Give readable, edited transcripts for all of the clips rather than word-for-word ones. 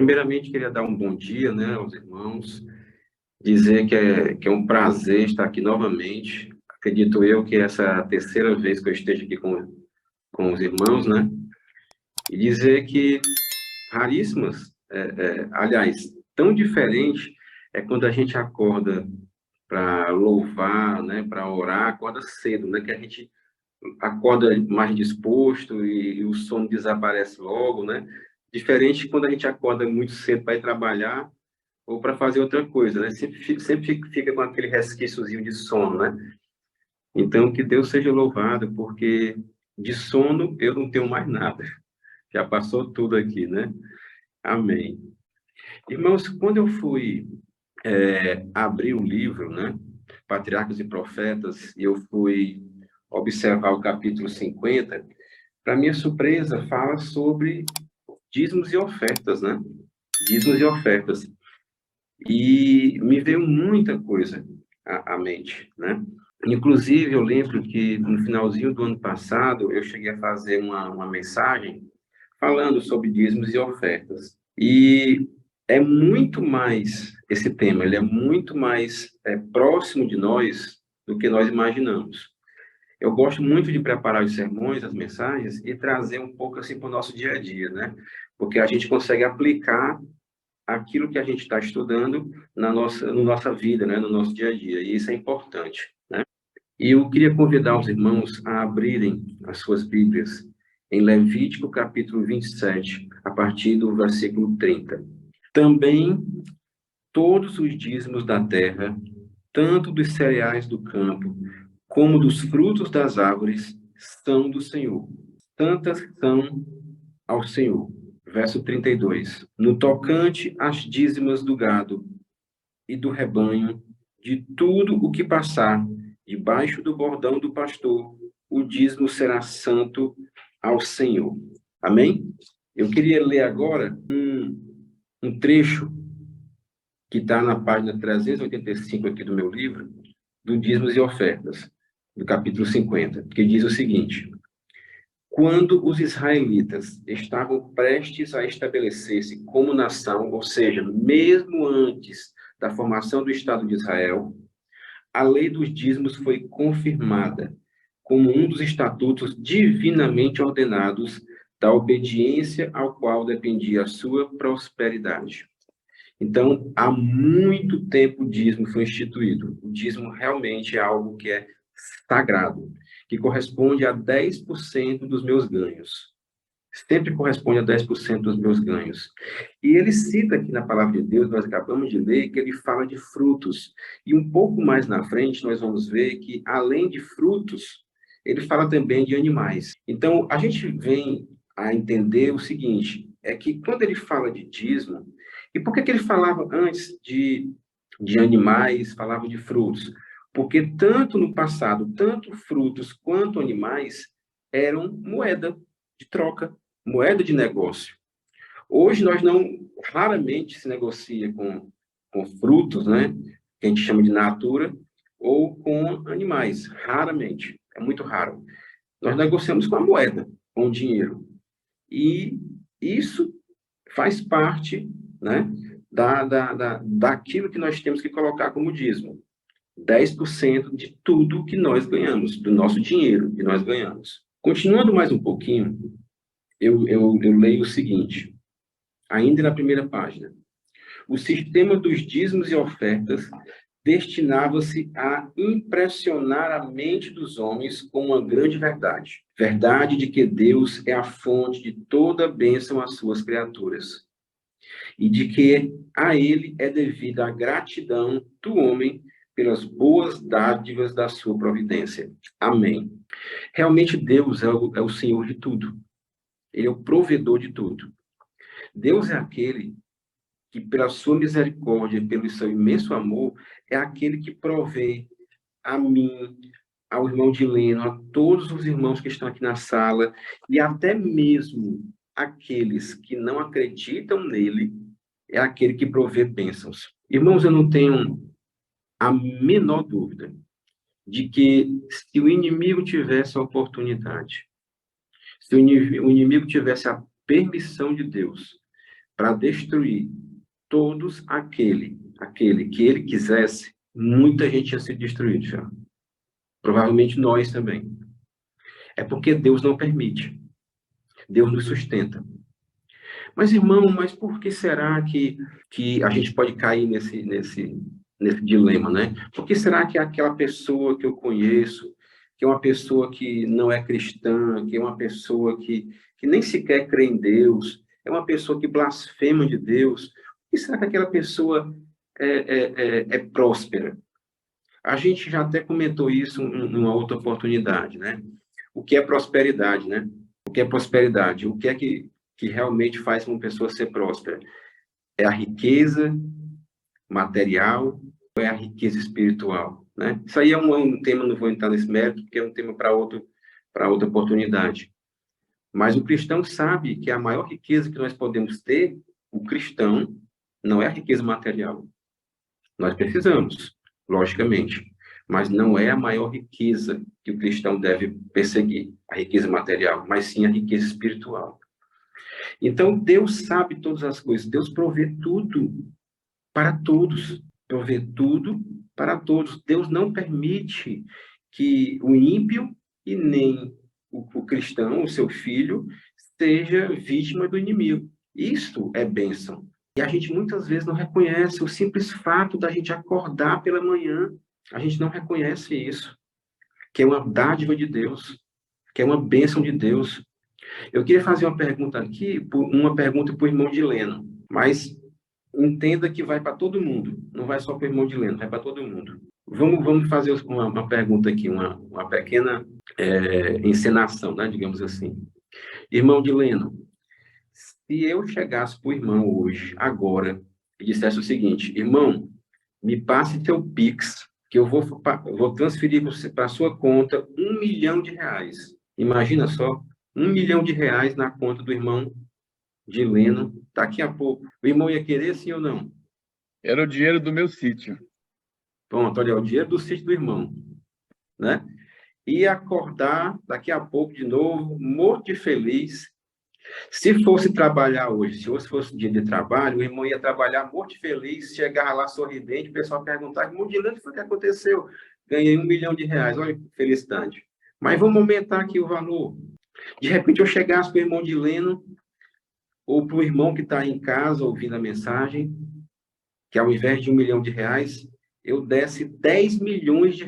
Primeiramente, queria dar um bom dia, né, aos irmãos, dizer que é um prazer estar aqui novamente. Acredito eu que essa é a terceira vez que eu esteja aqui com os irmãos, né? E dizer que raríssimas, aliás, tão diferente é quando a gente acorda para louvar, né, para orar, acorda cedo, né, que a gente acorda mais disposto e o sono desaparece logo, né? Diferente quando a gente acorda muito cedo para ir trabalhar ou para fazer outra coisa, né? Sempre fica com aquele resquíciozinho de sono, né? Então, que Deus seja louvado, porque de sono eu não tenho mais nada. Já passou tudo aqui, né? Amém. Irmãos, quando eu fui abrir o livro, né? Patriarcas e Profetas, e eu fui observar o capítulo 50, para minha surpresa, fala sobre dízimos e ofertas, né? Dízimos e ofertas. E me veio muita coisa à mente, né? Inclusive, eu lembro que no finalzinho do ano passado, eu cheguei a fazer uma mensagem falando sobre dízimos e ofertas. E é muito mais, esse tema, ele é muito mais próximo de nós do que nós imaginamos. Eu gosto muito de preparar os sermões, as mensagens, e trazer um pouco assim para o nosso dia a dia, né? Porque a gente consegue aplicar aquilo que a gente está estudando na nossa vida, né? No nosso dia a dia, e isso é importante, né? E eu queria convidar os irmãos a abrirem as suas Bíblias em Levítico, capítulo 27, a partir do versículo 30. Também todos os dízimos da terra, tanto dos cereais do campo, como dos frutos das árvores, são do Senhor. Tantas são ao Senhor. Verso 32. No tocante às dízimas do gado e do rebanho, de tudo o que passar debaixo do bordão do pastor, o dízimo será santo ao Senhor. Amém? Eu queria ler agora um trecho que está na página 385 aqui do meu livro, do Dízimos e Ofertas, do capítulo 50, que diz o seguinte: quando os israelitas estavam prestes a estabelecer-se como nação, ou seja, mesmo antes da formação do Estado de Israel, a lei dos dízimos foi confirmada como um dos estatutos divinamente ordenados da obediência ao qual dependia a sua prosperidade. Então, há muito tempo o dízimo foi instituído. O dízimo realmente é algo que é sagrado, que corresponde a 10% dos meus ganhos. Sempre corresponde a 10% dos meus ganhos. E ele cita aqui na palavra de Deus, nós acabamos de ler, que ele fala de frutos. E um pouco mais na frente, nós vamos ver que, além de frutos, ele fala também de animais. Então, a gente vem a entender o seguinte, é que quando ele fala de dízimo, e por que ele falava antes de animais, falava de frutos? Porque tanto no passado, tanto frutos quanto animais eram moeda de troca, moeda de negócio. Hoje nós não, raramente se negocia com frutos, né, que a gente chama de natura, ou com animais, raramente, é muito raro. Nós negociamos com a moeda, com o dinheiro. E isso faz parte, né, daquilo que nós temos que colocar como dízimo. 10% de tudo que nós ganhamos, do nosso dinheiro que nós ganhamos. Continuando mais um pouquinho, eu leio o seguinte, ainda na primeira página. O sistema dos dízimos e ofertas destinava-se a impressionar a mente dos homens com uma grande verdade. Verdade de que Deus é a fonte de toda bênção às suas criaturas. E de que a ele é devida a gratidão do homem pelas boas dádivas da sua providência. Amém. Realmente Deus é o Senhor de tudo. Ele é o provedor de tudo. Deus é aquele que, pela sua misericórdia, pelo seu imenso amor, é aquele que provê a mim, ao irmão Dileno, a todos os irmãos que estão aqui na sala, e até mesmo aqueles que não acreditam nele, é aquele que provê bênçãos. Irmãos, eu não tenho a menor dúvida de que se o inimigo tivesse a oportunidade, se o inimigo tivesse a permissão de Deus para destruir todos aquele que ele quisesse, muita gente tinha sido destruída já. Provavelmente nós também. É porque Deus não permite. Deus nos sustenta. Mas, irmão, mas por que será que a gente pode cair nesse dilema, né? Por que será que aquela pessoa que eu conheço, que é uma pessoa que não é cristã, que é uma pessoa que nem sequer crê em Deus, é uma pessoa que blasfema de Deus, por que será que aquela pessoa é próspera? A gente já até comentou isso numa outra oportunidade, né? O que é prosperidade, né? O que é prosperidade? O que é que realmente faz uma pessoa ser próspera? É a riqueza material ou é a riqueza espiritual, né? Isso aí é um tema, não vou entrar nesse mérito, porque é um tema para outra oportunidade. Mas o cristão sabe que a maior riqueza que nós podemos ter, o cristão, não é a riqueza material. Nós precisamos, logicamente, mas não é a maior riqueza que o cristão deve perseguir, a riqueza material, mas sim a riqueza espiritual. Então, Deus sabe todas as coisas, Deus provê tudo para todos, provê tudo para todos. Deus não permite que o ímpio e nem o cristão, o seu filho, seja vítima do inimigo. Isto é bênção. E a gente muitas vezes não reconhece o simples fato da gente acordar pela manhã. A gente não reconhece isso, que é uma dádiva de Deus, que é uma bênção de Deus. Eu queria fazer uma pergunta aqui, uma pergunta para o irmão Dileno, mas entenda que vai para todo mundo, não vai só para o irmão Dileno, vai para todo mundo. Vamos fazer uma pergunta aqui, uma pequena encenação, né, digamos assim. Irmão Dileno, se eu chegasse para o irmão hoje, agora, e dissesse o seguinte: irmão, me passe teu Pix, que eu vou transferir para a sua conta R$ 1 milhão. Imagina só, R$ 1 milhão na conta do irmão Dileno, daqui a pouco. O irmão ia querer, sim ou não? Era o dinheiro do meu sítio. Pronto, olha, o dinheiro do sítio do irmão, né? Ia acordar daqui a pouco de novo, morto de feliz. Se fosse trabalhar hoje, se hoje fosse dia de trabalho, o irmão ia trabalhar morto de feliz, chegar lá sorridente, o pessoal perguntar: irmão Dileno, o que foi que aconteceu? Ganhei R$ 1 milhão, olha que felicidade. Mas vamos aumentar aqui o valor. De repente eu chegasse para o irmão Dileno, ou para o irmão que está em casa ouvindo a mensagem, que ao invés de R$ 1 milhão, eu desse R$ 10 milhões.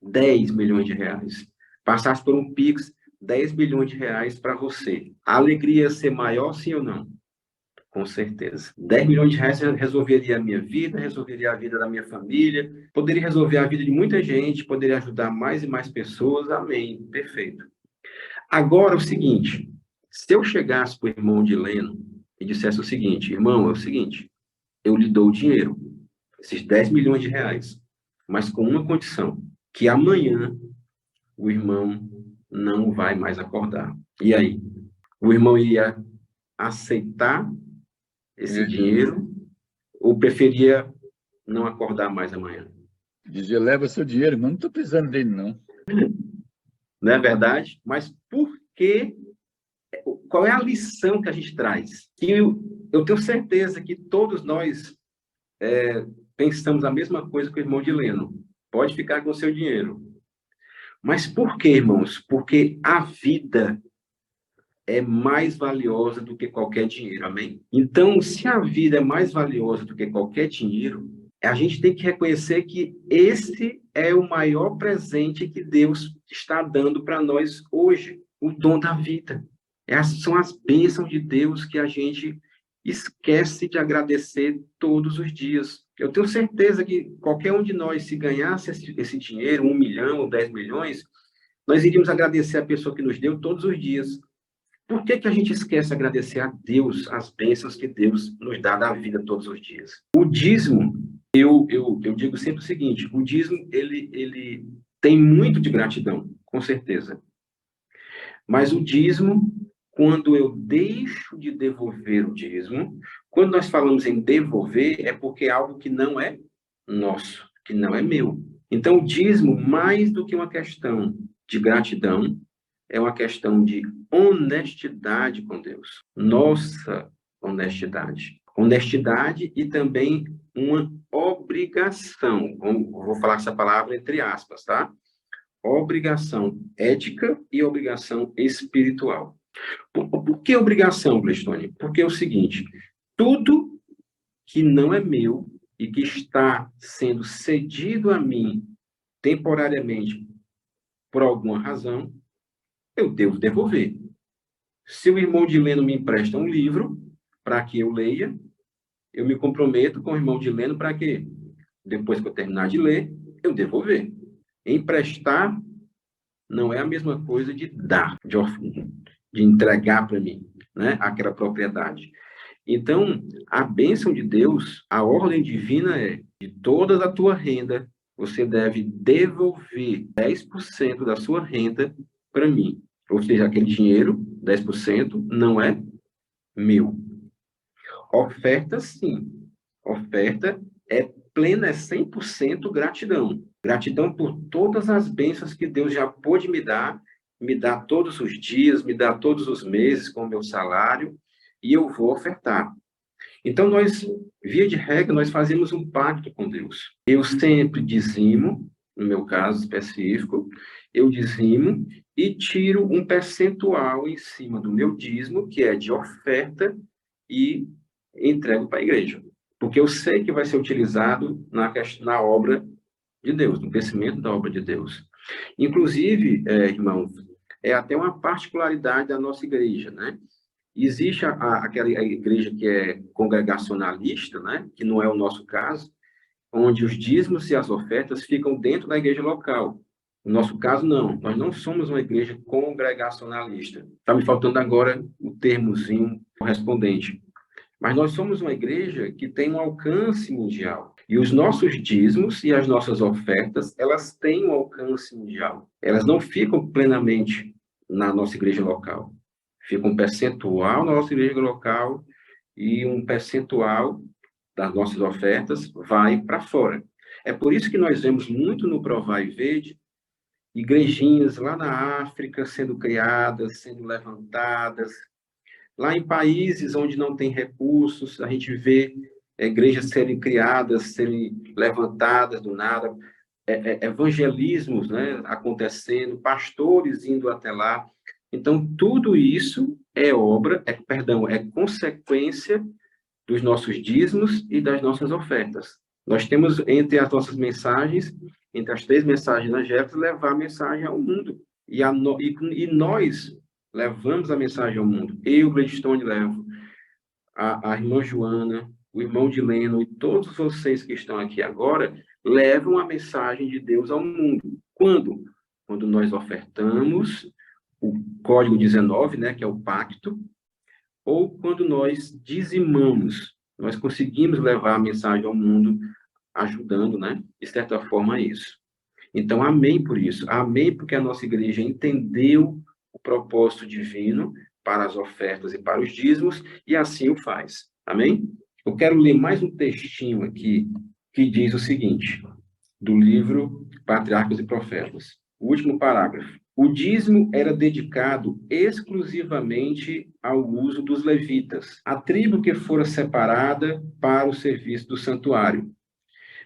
R$ 10 milhões. Passasse por um Pix, R$ 10 milhões para você. A alegria ia ser maior, sim ou não? Com certeza. R$ 10 milhões resolveria a minha vida, resolveria a vida da minha família, poderia resolver a vida de muita gente, poderia ajudar mais e mais pessoas. Amém. Perfeito. Agora, o seguinte, se eu chegasse para o irmão Dileno e dissesse o seguinte: irmão, é o seguinte, eu lhe dou o dinheiro, esses R$ 10 milhões, mas com uma condição, que amanhã o irmão não vai mais acordar. E aí? O irmão ia aceitar esse dinheiro ou preferia não acordar mais amanhã? Dizia: leva seu dinheiro, mas não estou precisando dele, não. Não é verdade? Mas por que? Qual é a lição que a gente traz? Que eu tenho certeza que todos nós pensamos a mesma coisa que o irmão Dileno. Pode ficar com o seu dinheiro. Mas por quê, irmãos? Porque a vida é mais valiosa do que qualquer dinheiro, amém? Então, se a vida é mais valiosa do que qualquer dinheiro, a gente tem que reconhecer que esse é o maior presente que Deus está dando para nós hoje, o dom da vida. Essas são as bênçãos de Deus que a gente esquece de agradecer todos os dias. Eu tenho certeza que qualquer um de nós, se ganhasse esse dinheiro, 1 milhão ou 10 milhões, nós iríamos agradecer a pessoa que nos deu todos os dias. Por que a gente esquece de agradecer a Deus as bênçãos que Deus nos dá da vida todos os dias? O dízimo, eu digo sempre o seguinte: o dízimo ele tem muito de gratidão, com certeza. Mas o dízimo, quando eu deixo de devolver o dízimo, quando nós falamos em devolver, é porque é algo que não é nosso, que não é meu. Então, o dízimo, mais do que uma questão de gratidão, é uma questão de honestidade com Deus. Nossa, honestidade. Honestidade e também uma obrigação. Vou falar essa palavra entre aspas, tá? Obrigação ética e obrigação espiritual. Por que obrigação, Gleistone? Porque é o seguinte, tudo que não é meu e que está sendo cedido a mim temporariamente por alguma razão, eu devo devolver. Se o irmão Dileno me empresta um livro para que eu leia, eu me comprometo com o irmão Dileno para que, depois que eu terminar de ler, eu devolver. Emprestar não é a mesma coisa de dar, de entregar para mim, né, aquela propriedade. Então, a bênção de Deus, a ordem divina é, de toda a tua renda, você deve devolver 10% da sua renda para mim. Ou seja, aquele dinheiro, 10%, não é meu. Oferta, sim. Oferta é plena, é 100% gratidão. Gratidão por todas as bênçãos que Deus já pôde me dá todos os dias, me dá todos os meses com o meu salário, e eu vou ofertar. Então, nós, via de regra, nós fazemos um pacto com Deus. Eu sempre dizimo, no meu caso específico, eu dizimo e tiro um percentual em cima do meu dízimo, que é de oferta, e entrego para a igreja. Porque eu sei que vai ser utilizado na obra de Deus, no crescimento da obra de Deus. Inclusive, irmãos, é até uma particularidade da nossa igreja, né? Existe aquela igreja que é congregacionalista, né? Que não é o nosso caso, onde os dízimos e as ofertas ficam dentro da igreja local. No nosso caso, não. Nós não somos uma igreja congregacionalista. Está me faltando agora o termozinho correspondente. Mas nós somos uma igreja que tem um alcance mundial. E os nossos dízimos e as nossas ofertas, elas têm um alcance mundial. Elas não ficam plenamente na nossa igreja local. Fica um percentual na nossa igreja local e um percentual das nossas ofertas vai para fora. É por isso que nós vemos muito no Provar e Verde igrejinhas lá na África sendo criadas, sendo levantadas. Lá em países onde não tem recursos, a gente vê igrejas serem criadas, serem levantadas do nada, evangelismos, né, acontecendo, pastores indo até lá. Então, tudo isso é é consequência dos nossos dízimos e das nossas ofertas. Nós temos, entre as nossas mensagens, entre as 3 mensagens evangélicas, levar a mensagem ao mundo. E nós levamos a mensagem ao mundo. Eu, Gleidstone, levo. A irmã Joana, o irmão Dileno e todos vocês que estão aqui agora levam a mensagem de Deus ao mundo. Quando? Quando nós ofertamos o código 19, né, que é o pacto, ou quando nós dizimamos, nós conseguimos levar a mensagem ao mundo, ajudando, né, de certa forma, isso. Então, amém por isso. Amém porque a nossa igreja entendeu o propósito divino para as ofertas e para os dízimos, e assim o faz. Amém? Eu quero ler mais um textinho aqui, que diz o seguinte, do livro Patriarcas e Profetas. O último parágrafo. O dízimo era dedicado exclusivamente ao uso dos levitas, a tribo que fora separada para o serviço do santuário.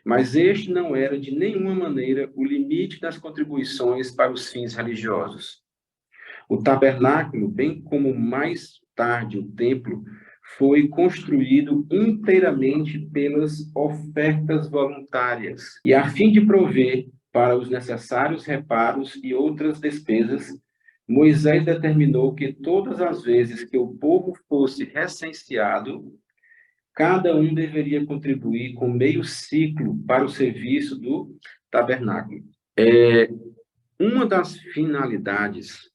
Mas este não era de nenhuma maneira o limite das contribuições para os fins religiosos. O tabernáculo, bem como mais tarde o templo, foi construído inteiramente pelas ofertas voluntárias. E a fim de prover para os necessários reparos e outras despesas, Moisés determinou que todas as vezes que o povo fosse recenseado, cada um deveria contribuir com meio ciclo para o serviço do tabernáculo. Uma das finalidades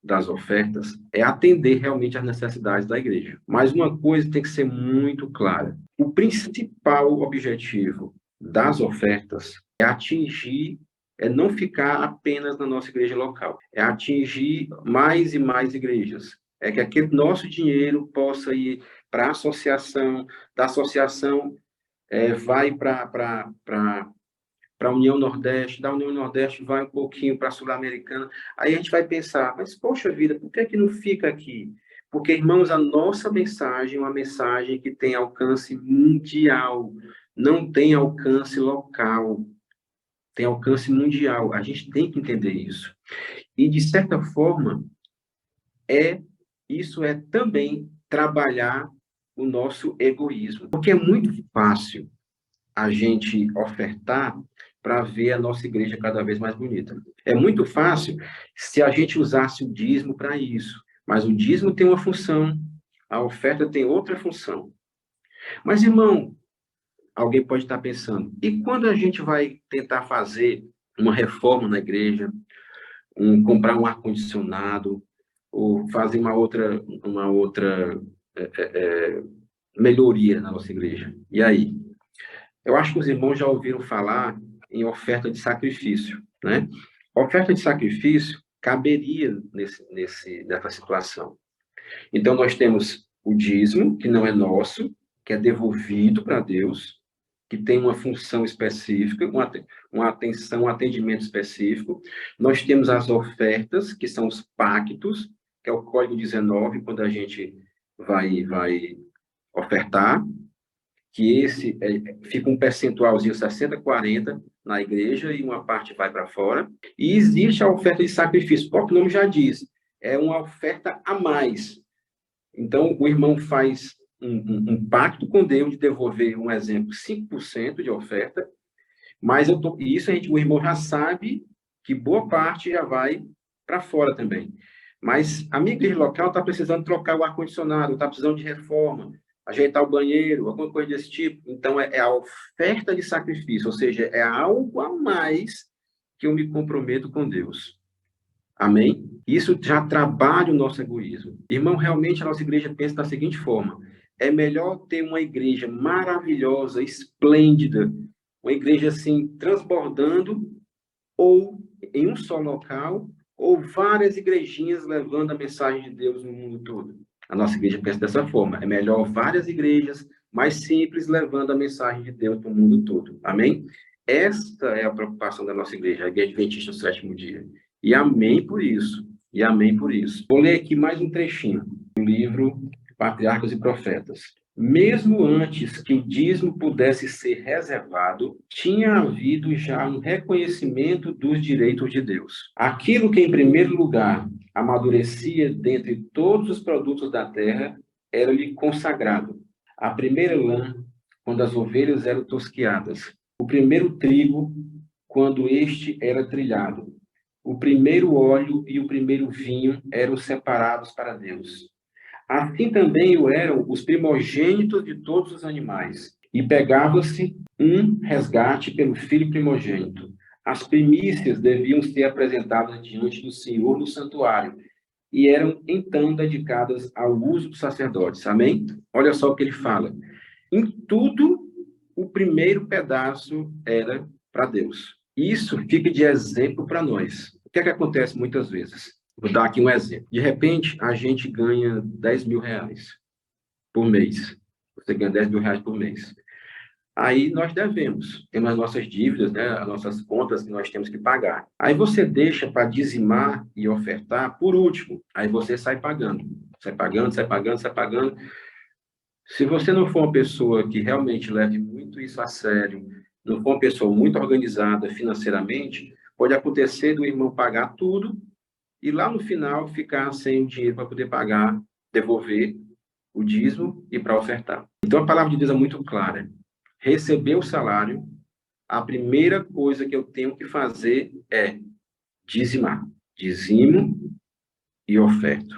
das ofertas é atender realmente às necessidades da igreja. Mas uma coisa tem que ser muito clara. O principal objetivo das ofertas é não ficar apenas na nossa igreja local, é atingir mais e mais igrejas. É que aquele nosso dinheiro possa ir para a associação, da associação vai para a União Nordeste, da União Nordeste vai um pouquinho para a Sul-Americana. Aí a gente vai pensar, mas poxa vida, por que não fica aqui? Porque, irmãos, a nossa mensagem é uma mensagem que tem alcance mundial, não tem alcance local, tem alcance mundial. A gente tem que entender isso. E, de certa forma, isso é também trabalhar o nosso egoísmo. Porque é muito fácil a gente ofertar para ver a nossa igreja cada vez mais bonita. É muito fácil se a gente usasse o dízimo para isso. Mas o dízimo tem uma função, a oferta tem outra função. Mas, irmão, alguém pode estar pensando, e quando a gente vai tentar fazer uma reforma na igreja, comprar um ar-condicionado, ou fazer uma outra melhoria na nossa igreja? E aí? Eu acho que os irmãos já ouviram falar em oferta de sacrifício, né? Oferta de sacrifício caberia nessa situação. Então, nós temos o dízimo, que não é nosso, que é devolvido para Deus, que tem uma função específica, uma atenção, um atendimento específico. Nós temos as ofertas, que são os pactos, que é o Código 19, quando a gente vai ofertar, que fica um percentualzinho 60-40 na igreja e uma parte vai para fora. E existe a oferta de sacrifício, o próprio nome já diz, é uma oferta a mais. Então, o irmão faz um pacto com Deus de devolver, um exemplo, 5% de oferta, mas o irmão já sabe que boa parte já vai para fora também. Mas a minha igreja local está precisando trocar o ar-condicionado, está precisando de reforma, ajeitar o banheiro, alguma coisa desse tipo. Então, é a oferta de sacrifício, ou seja, é algo a mais que eu me comprometo com Deus. Amém? Isso já trabalha o nosso egoísmo. Irmão, realmente a nossa igreja pensa da seguinte forma: é melhor ter uma igreja maravilhosa, esplêndida, uma igreja assim, transbordando, ou em um só local, ou várias igrejinhas levando a mensagem de Deus no mundo todo. A nossa igreja pensa dessa forma: é melhor várias igrejas mais simples levando a mensagem de Deus para o mundo todo. Amém? Esta é a preocupação da nossa igreja, a Igreja Adventista do Sétimo Dia. E amém por isso. E amém por isso. Vou ler aqui mais um trechinho do livro Patriarcas e Profetas. Mesmo antes que o dízimo pudesse ser reservado, tinha havido já um reconhecimento dos direitos de Deus. Aquilo que, em primeiro lugar, amadurecia dentre todos os produtos da terra, era-lhe consagrado. A primeira lã, quando as ovelhas eram tosquiadas. O primeiro trigo, quando este era trilhado. O primeiro óleo e o primeiro vinho eram separados para Deus. Assim também o eram os primogênitos de todos os animais. E pegava-se um resgate pelo filho primogênito. As primícias deviam ser apresentadas diante do Senhor no santuário e eram então dedicadas ao uso dos sacerdotes. Amém? Olha só o que ele fala. Em tudo, o primeiro pedaço era para Deus. Isso fica de exemplo para nós. O que é que acontece muitas vezes? Vou dar aqui um exemplo. De repente, a gente ganha 10 mil reais por mês. Você ganha 10 mil reais por mês. Aí nós devemos, temos as nossas dívidas, né, as nossas contas que nós temos que pagar. Aí você deixa para dizimar e ofertar por último. Aí você sai pagando. Sai pagando, sai pagando, sai pagando. Se você não for uma pessoa que realmente leve muito isso a sério, não for uma pessoa muito organizada financeiramente, pode acontecer do irmão pagar tudo e lá no final ficar sem o dinheiro para poder pagar, devolver o dízimo e para ofertar. Então a palavra de Deus é muito clara. Receber o salário, a primeira coisa que eu tenho que fazer é dizimar. Dizimo e oferto.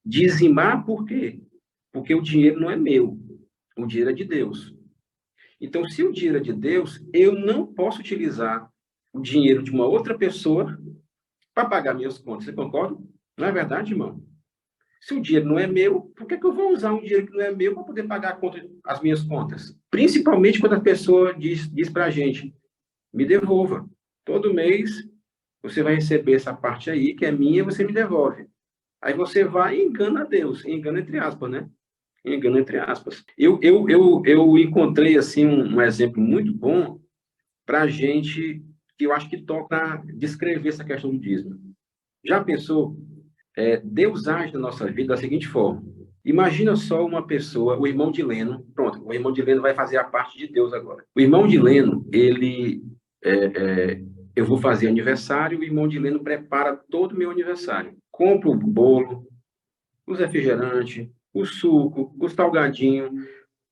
Dizimar por quê? Porque o dinheiro não é meu, o dinheiro é de Deus. Então, se o dinheiro é de Deus, eu não posso utilizar o dinheiro de uma outra pessoa para pagar minhas contas. Você concorda? Não é verdade, irmão? Se o dinheiro não é meu, por que eu vou usar um dinheiro que não é meu para poder pagar as minhas contas? Principalmente quando a pessoa diz para a gente, me devolva. Todo mês você vai receber essa parte aí, que é minha, você me devolve. Aí você vai e engana a Deus. Engana entre aspas, né? Engano entre aspas. Eu encontrei assim um exemplo muito bom para a gente, que eu acho que toca descrever essa questão do dízimo. Já pensou? Deus age na nossa vida da seguinte forma. Imagina só uma pessoa, o irmão de Leno, pronto, o irmão de Leno vai fazer a parte de Deus agora. O irmão de Leno, eu vou fazer aniversário, o irmão de Leno prepara todo o meu aniversário. Compra o bolo, os refrigerantes, o suco, o salgadinho,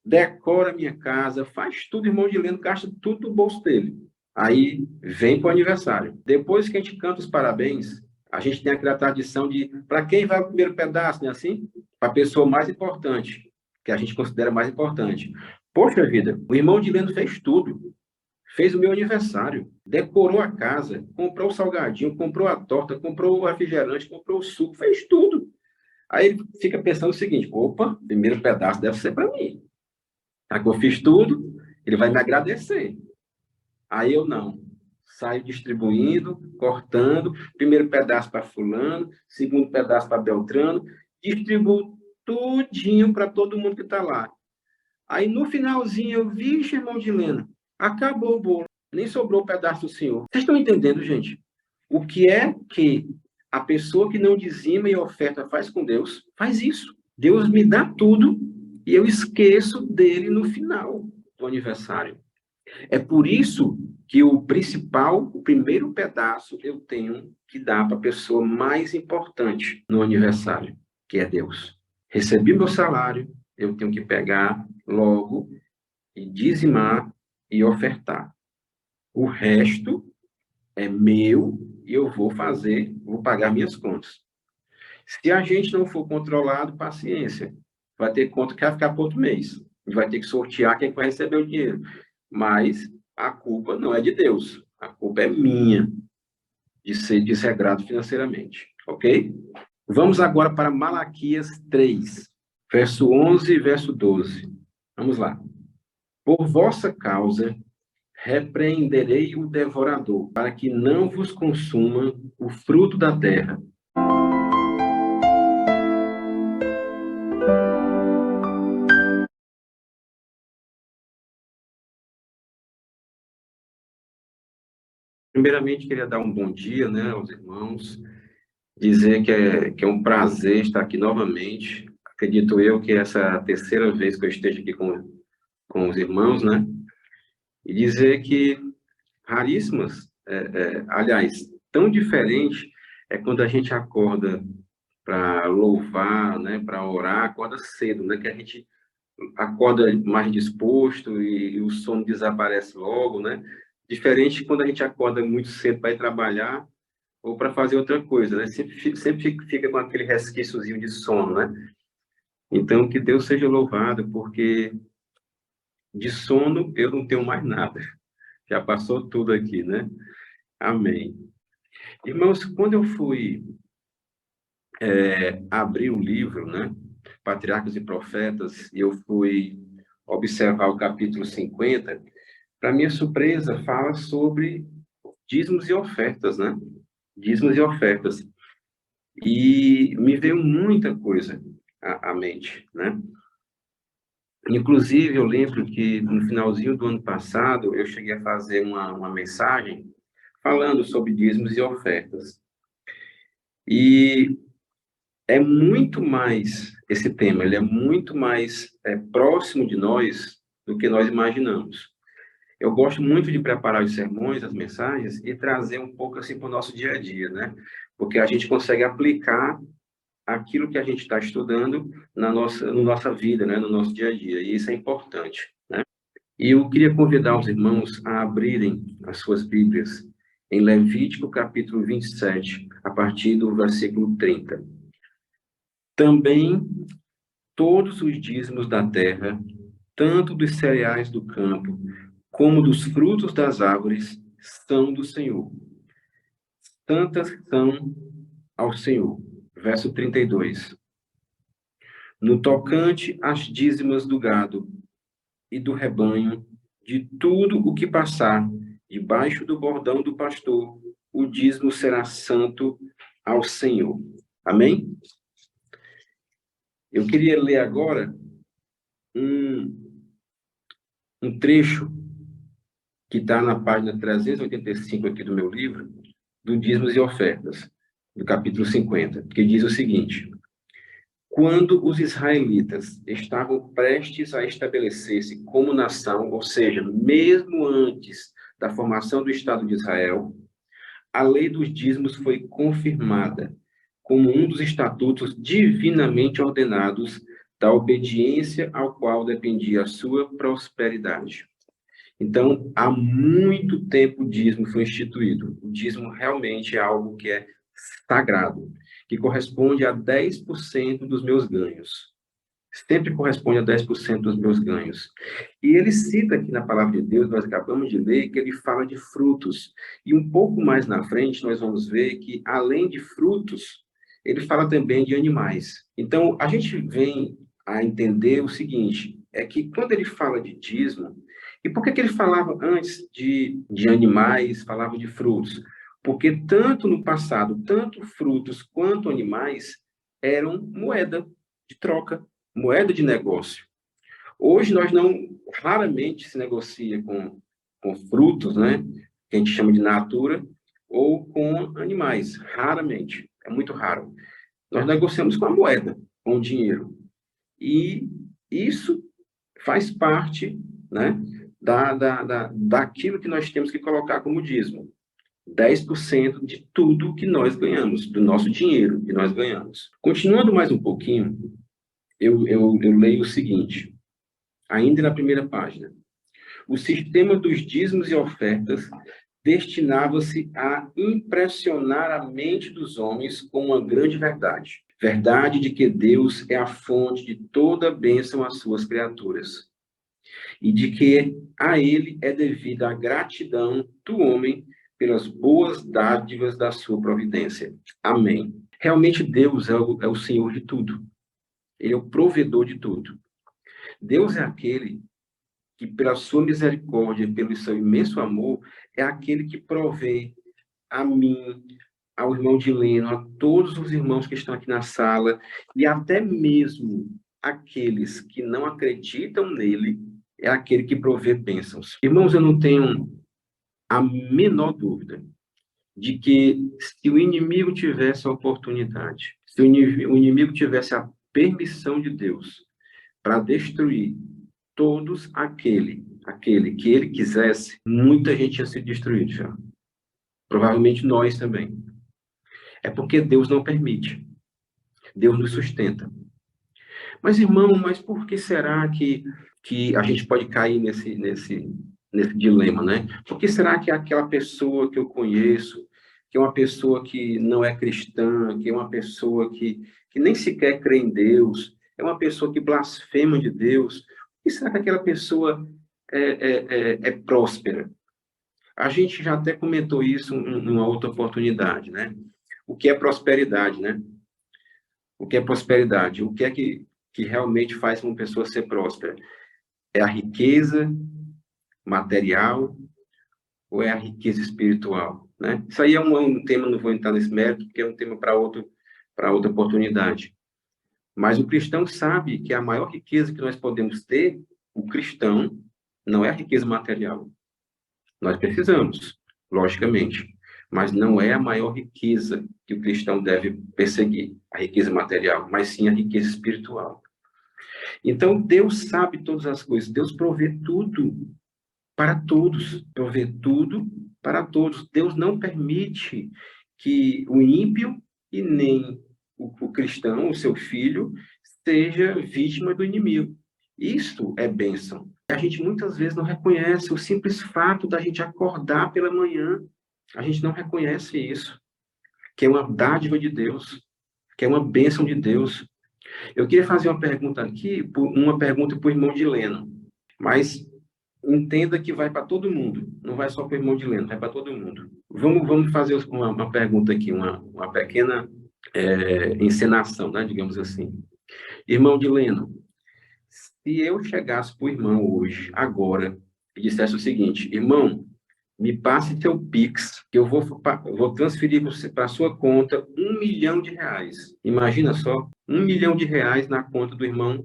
decora a minha casa, faz tudo, irmão de Leno gasta tudo do bolso dele. Aí vem para o aniversário. Depois que a gente canta os parabéns, a gente tem aquela tradição de para quem vai o primeiro pedaço, né? Assim, para a pessoa mais importante, que a gente considera mais importante. Poxa vida, o irmão de Leno fez tudo. Fez o meu aniversário, decorou a casa, comprou o salgadinho, comprou a torta, comprou o refrigerante, comprou o suco, fez tudo. Aí ele fica pensando o seguinte: opa, o primeiro pedaço deve ser para mim. Já que eu fiz tudo, ele vai me agradecer. Aí eu não. Saio distribuindo, cortando, primeiro pedaço para fulano, segundo pedaço para Beltrano, distribuo tudinho para todo mundo que está lá. Aí no finalzinho eu vi, irmão de Lena, acabou o bolo, nem sobrou o pedaço do senhor. Vocês estão entendendo, gente? O que é que a pessoa que não dizima e oferta faz com Deus? Faz isso. Deus me dá tudo e eu esqueço dele no final do aniversário. É por isso que o principal, o primeiro pedaço, eu tenho que dar para a pessoa mais importante no aniversário, que é Deus. Recebi meu salário, eu tenho que pegar logo e dizimar e ofertar. O resto é meu e eu vou pagar minhas contas. Se a gente não for controlado, paciência. Vai ter conta que vai ficar para outro mês. A gente vai ter que sortear quem vai receber o dinheiro. Mas a culpa não é de Deus. A culpa é minha de ser desregrado financeiramente. Ok? Vamos agora para Malaquias 3, verso 11 e verso 12. Vamos lá. Por vossa causa, repreenderei o devorador, para que não vos consuma o fruto da terra. Primeiramente, queria dar um bom dia, né, aos irmãos, dizer que é um prazer estar aqui novamente. Acredito eu que essa é a terceira vez que eu esteja aqui com os irmãos, né? E dizer que raríssimas, aliás, tão diferente é quando a gente acorda para louvar, né, para orar, acorda cedo, né, que a gente acorda mais disposto e o sono desaparece logo, né? Diferente quando a gente acorda muito cedo para ir trabalhar ou para fazer outra coisa, né? Sempre fica com aquele resquíciozinho de sono, né? Então, que Deus seja louvado, porque de sono eu não tenho mais nada. Já passou tudo aqui, né? Amém. Irmãos, quando eu fui abrir o livro, né? Patriarcas e Profetas, e eu fui observar o capítulo 50, para minha surpresa, fala sobre dízimos e ofertas, né? Dízimos e ofertas. E me veio muita coisa à mente, né? Inclusive, eu lembro que no finalzinho do ano passado, eu cheguei a fazer uma mensagem falando sobre dízimos e ofertas. E é muito mais, esse tema, ele é muito mais próximo de nós do que nós imaginamos. Eu gosto muito de preparar os sermões, as mensagens, e trazer um pouco assim para o nosso dia a dia, né? Porque a gente consegue aplicar aquilo que a gente está estudando na nossa vida, né? No nosso dia a dia, e isso é importante, né? E eu queria convidar os irmãos a abrirem as suas Bíblias em Levítico, capítulo 27, a partir do versículo 30. Também todos os dízimos da terra, tanto dos cereais do campo, como dos frutos das árvores, são do Senhor. Tantas são ao Senhor. Verso 32. No tocante às dízimas do gado e do rebanho, de tudo o que passar debaixo do bordão do pastor, o dízimo será santo ao Senhor. Amém? Eu queria ler agora um trecho que está na página 385 aqui do meu livro, do dízimos e ofertas. do capítulo 50, que diz o seguinte: quando os israelitas estavam prestes a estabelecer-se como nação, ou seja, mesmo antes da formação do Estado de Israel, a lei dos dízimos foi confirmada como um dos estatutos divinamente ordenados da obediência ao qual dependia a sua prosperidade. Então, há muito tempo o dízimo foi instituído. O dízimo realmente é algo que é sagrado, que corresponde a 10% dos meus ganhos. Sempre corresponde a 10% dos meus ganhos. E ele cita aqui na palavra de Deus, nós acabamos de ler, que ele fala de frutos. E um pouco mais na frente, nós vamos ver que, além de frutos, ele fala também de animais. Então, a gente vem a entender o seguinte, é que quando ele fala de dízimo, e por que que ele falava antes de animais, falava de frutos? Porque tanto no passado, tanto frutos quanto animais eram moeda de troca, moeda de negócio. Hoje nós não, raramente se negocia com frutos, né, que a gente chama de natura, ou com animais, raramente, é muito raro. Nós negociamos com a moeda, com o dinheiro. E isso faz parte, né, daquilo que nós temos que colocar como dízimo. 10% de tudo que nós ganhamos, do nosso dinheiro que nós ganhamos. Continuando mais um pouquinho, eu leio o seguinte, ainda na primeira página. O sistema dos dízimos e ofertas destinava-se a impressionar a mente dos homens com uma grande verdade. Verdade de que Deus é a fonte de toda bênção às suas criaturas. E de que a ele é devida a gratidão do homem pelas boas dádivas da sua providência. Amém. Realmente Deus é o Senhor de tudo. Ele é o provedor de tudo. Deus é aquele que, pela sua misericórdia, pelo seu imenso amor, é aquele que provê a mim, ao irmão Dileno, a todos os irmãos que estão aqui na sala, e até mesmo aqueles que não acreditam nele, é aquele que provê bênçãos. Irmãos, eu não tenho a menor dúvida de que se o inimigo tivesse a oportunidade, se o inimigo tivesse a permissão de Deus para destruir todos aquele que ele quisesse, muita gente ia ser destruída já. Provavelmente nós também. É porque Deus não permite. Deus nos sustenta. Mas, irmão, mas por que será que a gente pode cair nesse dilema, né? Por que será que aquela pessoa que eu conheço, que é uma pessoa que não é cristã, que é uma pessoa que nem sequer crê em Deus, é uma pessoa que blasfema de Deus, por que será que aquela pessoa é próspera? A gente já até comentou isso em uma outra oportunidade, né? O que é prosperidade, né? O que é prosperidade? O que é que realmente faz uma pessoa ser próspera? É a riqueza material ou é a riqueza espiritual, né? Isso aí é um tema, não vou entrar nesse mérito, porque é um tema para outra oportunidade. Mas o cristão sabe que a maior riqueza que nós podemos ter, o cristão, não é a riqueza material. Nós precisamos, logicamente, mas não é a maior riqueza que o cristão deve perseguir, a riqueza material, mas sim a riqueza espiritual. Então, Deus sabe todas as coisas, Deus provê tudo para todos, provê tudo para todos. Deus não permite que o ímpio e nem o cristão, o seu filho, seja vítima do inimigo. Isto é bênção. A gente muitas vezes não reconhece o simples fato da gente acordar pela manhã. A gente não reconhece isso, que é uma dádiva de Deus, que é uma bênção de Deus. Eu queria fazer uma pergunta aqui, uma pergunta para o irmão Dileno, mas entenda que vai para todo mundo, não vai só para o irmão Dileno, vai para todo mundo. Vamos fazer uma pergunta aqui, uma pequena encenação, né, digamos assim. Irmão Dileno, se eu chegasse para o irmão hoje, agora, e dissesse o seguinte, irmão, me passe teu Pix, que eu vou transferir para a sua conta R$ 1 milhão. Imagina só, R$ 1 milhão na conta do irmão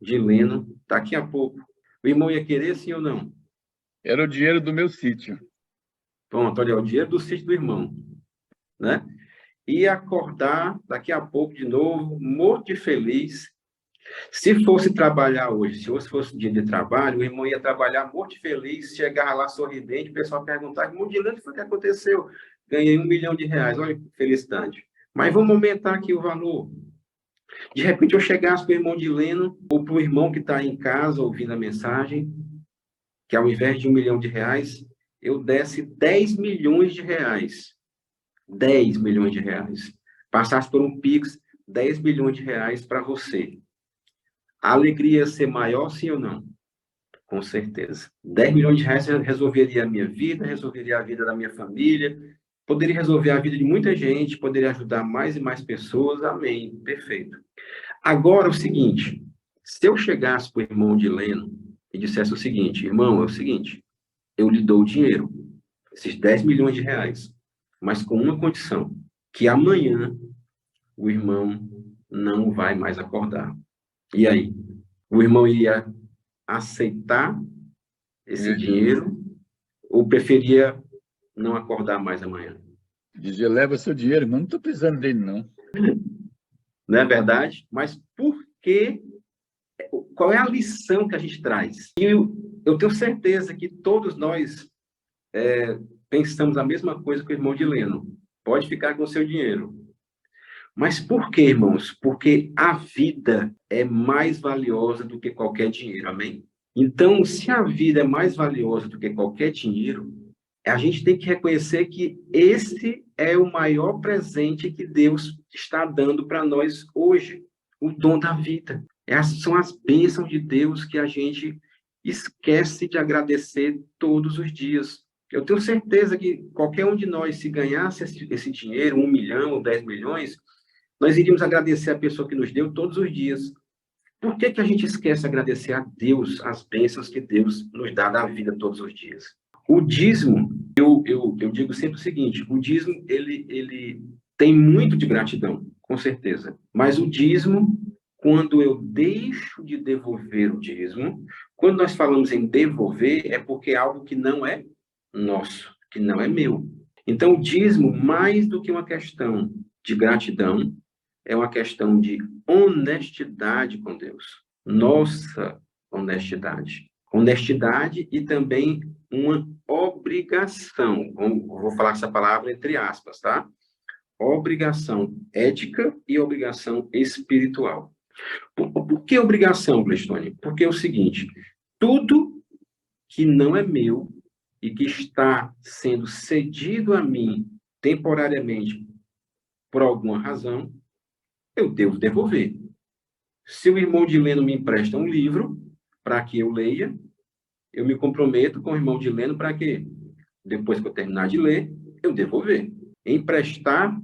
Dileno, daqui a pouco. O irmão ia querer, sim ou não? Era o dinheiro do meu sítio. Pronto, olha, o dinheiro do sítio do irmão, né? e acordar daqui a pouco de novo, morto de feliz. Se fosse trabalhar hoje, se hoje fosse dia de trabalho, o irmão ia trabalhar morto de feliz, chegar lá sorridente, o pessoal perguntar, irmão Dileno, o que foi que aconteceu? Ganhei R$ 1 milhão, olha que felicidade. Mas vamos aumentar aqui o valor. De repente eu chegasse para o irmão Dileno, ou para o irmão que está em casa ouvindo a mensagem, que ao invés de R$ 1 milhão, eu desse R$ 10 milhões. R$ 10 milhões. Passasse por um Pix, R$ 10 milhões para você. A alegria ia ser maior, sim ou não? Com certeza. R$ 10 milhões resolveria a minha vida, resolveria a vida da minha família, poderia resolver a vida de muita gente, poderia ajudar mais e mais pessoas. Amém. Perfeito. Agora, o seguinte, se eu chegasse para o irmão Dileno e dissesse o seguinte, irmão, é o seguinte, eu lhe dou o dinheiro, esses R$ 10 milhões, mas com uma condição, que amanhã o irmão não vai mais acordar. E aí? O irmão ia aceitar esse dinheiro ou preferia não acordar mais amanhã? Dizia, leva seu dinheiro, irmão, não estou precisando dele, não. Não é verdade? Mas por que? Qual é a lição que a gente traz? E eu tenho certeza que todos nós pensamos a mesma coisa que o irmão Dileno. Pode ficar com o seu dinheiro. Mas por quê, irmãos? Porque a vida é mais valiosa do que qualquer dinheiro, amém? Então, se a vida é mais valiosa do que qualquer dinheiro, a gente tem que reconhecer que esse é o maior presente que Deus está dando para nós hoje, o dom da vida. Essas são as bênçãos de Deus que a gente esquece de agradecer todos os dias. Eu tenho certeza que qualquer um de nós, se ganhasse esse dinheiro, 1 milhão ou 10 milhões, nós iríamos agradecer a pessoa que nos deu todos os dias. Por que a gente esquece de agradecer a Deus as bênçãos que Deus nos dá da vida todos os dias? O dízimo, eu digo sempre o seguinte, o dízimo, ele tem muito de gratidão, com certeza. Mas o dízimo, quando eu deixo de devolver o dízimo, quando nós falamos em devolver, é porque é algo que não é nosso, que não é meu. Então, o dízimo, mais do que uma questão de gratidão, é uma questão de honestidade com Deus. Nossa honestidade. Honestidade e também uma obrigação. Vou falar essa palavra entre aspas, tá? Obrigação ética e obrigação espiritual. Por que obrigação, Gleistone? Porque é o seguinte, tudo que não é meu e que está sendo cedido a mim temporariamente por alguma razão, eu devo devolver. Se o irmão Dileno me empresta um livro para que eu leia, eu me comprometo com o irmão Dileno para que, depois que eu terminar de ler, eu devolver. Emprestar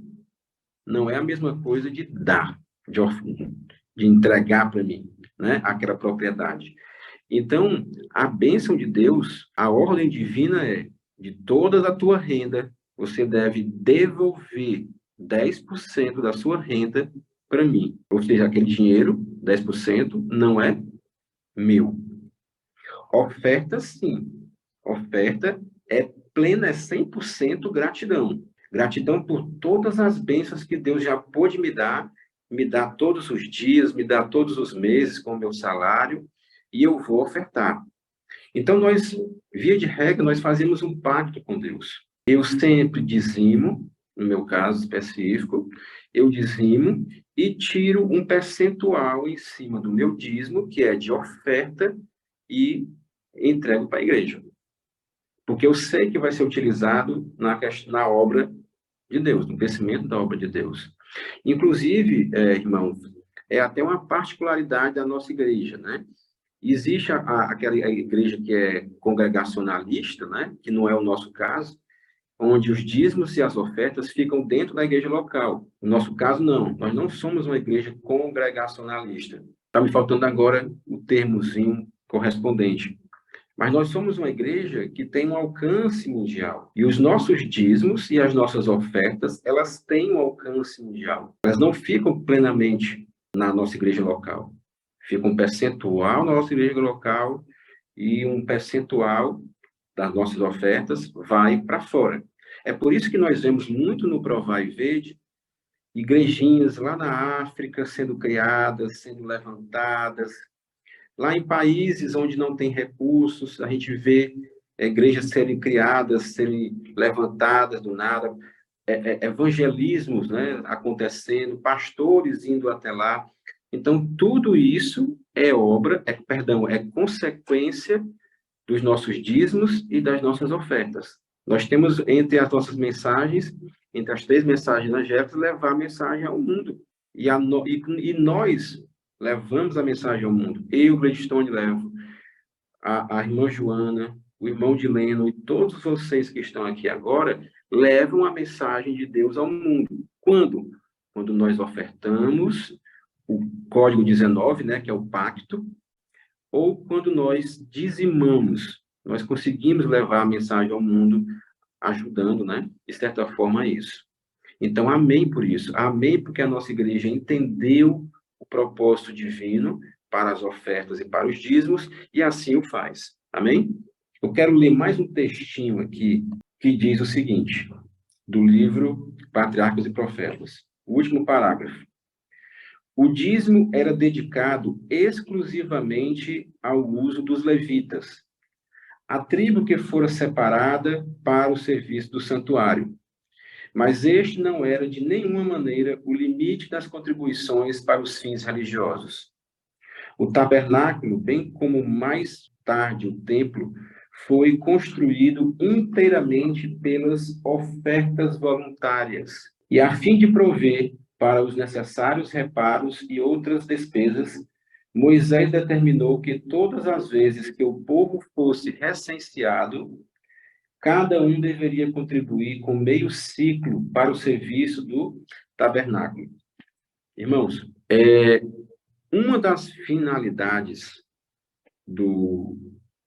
não é a mesma coisa de dar, de entregar para mim, né, aquela propriedade. Então, a bênção de Deus, a ordem divina é, de toda a tua renda, você deve devolver 10% da sua renda para mim. Ou seja, aquele dinheiro, 10%, não é meu. Oferta, sim. Oferta é plena, é 100% gratidão. Gratidão por todas as bênçãos que Deus já pôde me dá todos os dias, me dá todos os meses com o meu salário, e eu vou ofertar. Então, nós, via de regra, nós fazemos um pacto com Deus. Eu sempre dizimo, no meu caso específico, eu dizimo e tiro um percentual em cima do meu dízimo, que é de oferta, e entrego para a igreja. Porque eu sei que vai ser utilizado na obra de Deus, no crescimento da obra de Deus. Inclusive, irmãos, é até uma particularidade da nossa igreja, né? Existe aquela igreja que é congregacionalista, né? Que não é o nosso caso, onde os dízimos e as ofertas ficam dentro da igreja local. No nosso caso, não. Nós não somos uma igreja congregacionalista. Está me faltando agora o termozinho correspondente. Mas nós somos uma igreja que tem um alcance mundial. E os nossos dízimos e as nossas ofertas, elas têm um alcance mundial. Elas não ficam plenamente na nossa igreja local. Fica um percentual na nossa igreja local e um percentual das nossas ofertas vai para fora. É por isso que nós vemos muito no Provar e Verde igrejinhas lá na África sendo criadas, sendo levantadas. Lá em países onde não tem recursos, a gente vê igrejas serem criadas, serem levantadas do nada, evangelismos, né, acontecendo, pastores indo até lá. Então, tudo isso é obra, é consequência dos nossos dízimos e das nossas ofertas. Nós temos, entre as nossas mensagens, entre as 3 mensagens evangélicas, levar a mensagem ao mundo. E nós levamos a mensagem ao mundo. Eu, Gladstone, levo. A irmã Joana, o irmão Dileno e todos vocês que estão aqui agora levam a mensagem de Deus ao mundo. Quando? Quando nós ofertamos o Código 19, né, que é o pacto, ou quando nós dizimamos, nós conseguimos levar a mensagem ao mundo, ajudando, né, de certa forma, a isso. Então, amém por isso. Amém porque a nossa igreja entendeu o propósito divino para as ofertas e para os dízimos, e assim o faz. Amém? Eu quero ler mais um textinho aqui, que diz o seguinte, do livro Patriarcas e Profetas. O último parágrafo. O dízimo era dedicado exclusivamente ao uso dos levitas, a tribo que fora separada para o serviço do santuário. Mas este não era de nenhuma maneira o limite das contribuições para os fins religiosos. O tabernáculo, bem como mais tarde o templo, foi construído inteiramente pelas ofertas voluntárias, e a fim de prover para os necessários reparos e outras despesas, Moisés determinou que todas as vezes que o povo fosse recenseado, cada um deveria contribuir com meio ciclo para o serviço do tabernáculo. Irmãos, uma das finalidades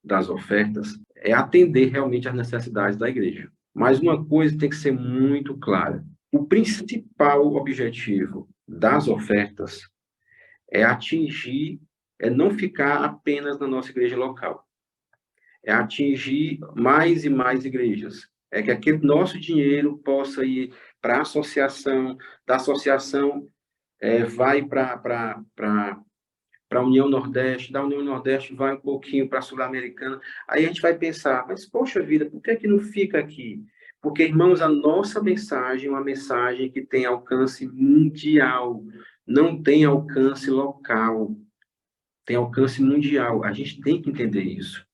das ofertas é atender realmente às necessidades da igreja. Mas uma coisa tem que ser muito clara. O principal objetivo das ofertas é não ficar apenas na nossa igreja local. É atingir mais e mais igrejas. É que aquele nosso dinheiro possa ir para a associação, da associação vai para a União Nordeste, da União Nordeste vai um pouquinho para a Sul-Americana. Aí a gente vai pensar, mas poxa vida, por que não fica aqui? Porque, irmãos, a nossa mensagem é uma mensagem que tem alcance mundial, não tem alcance local, tem alcance mundial. A gente tem que entender isso.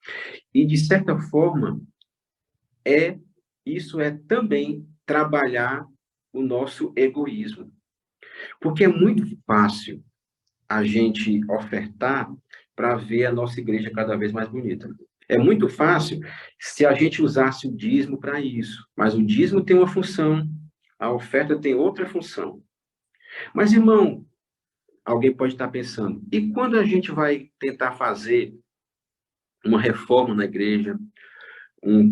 E, de certa forma, isso é também trabalhar o nosso egoísmo. Porque é muito fácil a gente ofertar para ver a nossa igreja cada vez mais bonita. É muito fácil se a gente usasse o dízimo para isso. Mas o dízimo tem uma função, a oferta tem outra função. Mas, irmão, alguém pode estar pensando, e quando a gente vai tentar fazer uma reforma na igreja,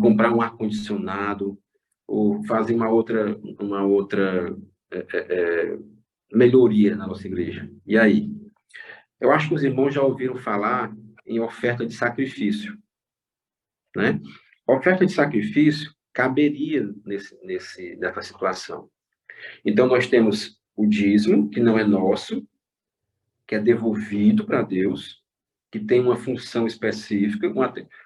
comprar um ar-condicionado, ou fazer uma outra melhoria na nossa igreja? E aí? Eu acho que os irmãos já ouviram falar em oferta de sacrifício, né? Oferta de sacrifício caberia nessa situação. Então, nós temos o dízimo, que não é nosso, que é devolvido para Deus, que tem uma função específica,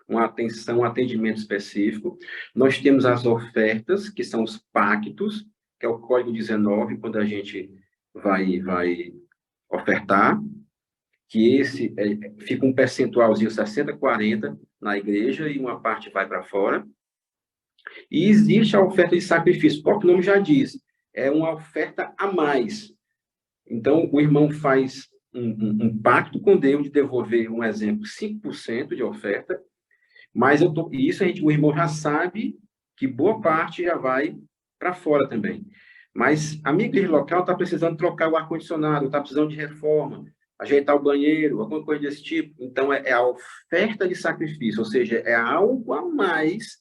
uma atenção, um atendimento específico. Nós temos as ofertas, que são os pactos, que é o Código 19, quando a gente vai ofertar, que fica um percentualzinho 60-40 na igreja e uma parte vai para fora. E existe a oferta de sacrifício, porque o nome já diz, é uma oferta a mais. Então, o irmão faz um pacto com Deus de devolver, um exemplo, 5% de oferta, mas o irmão já sabe que boa parte já vai para fora também. Mas a minha igreja local está precisando trocar o ar-condicionado, está precisando de reforma, ajeitar o banheiro, alguma coisa desse tipo. Então, é a oferta de sacrifício, ou seja, é algo a mais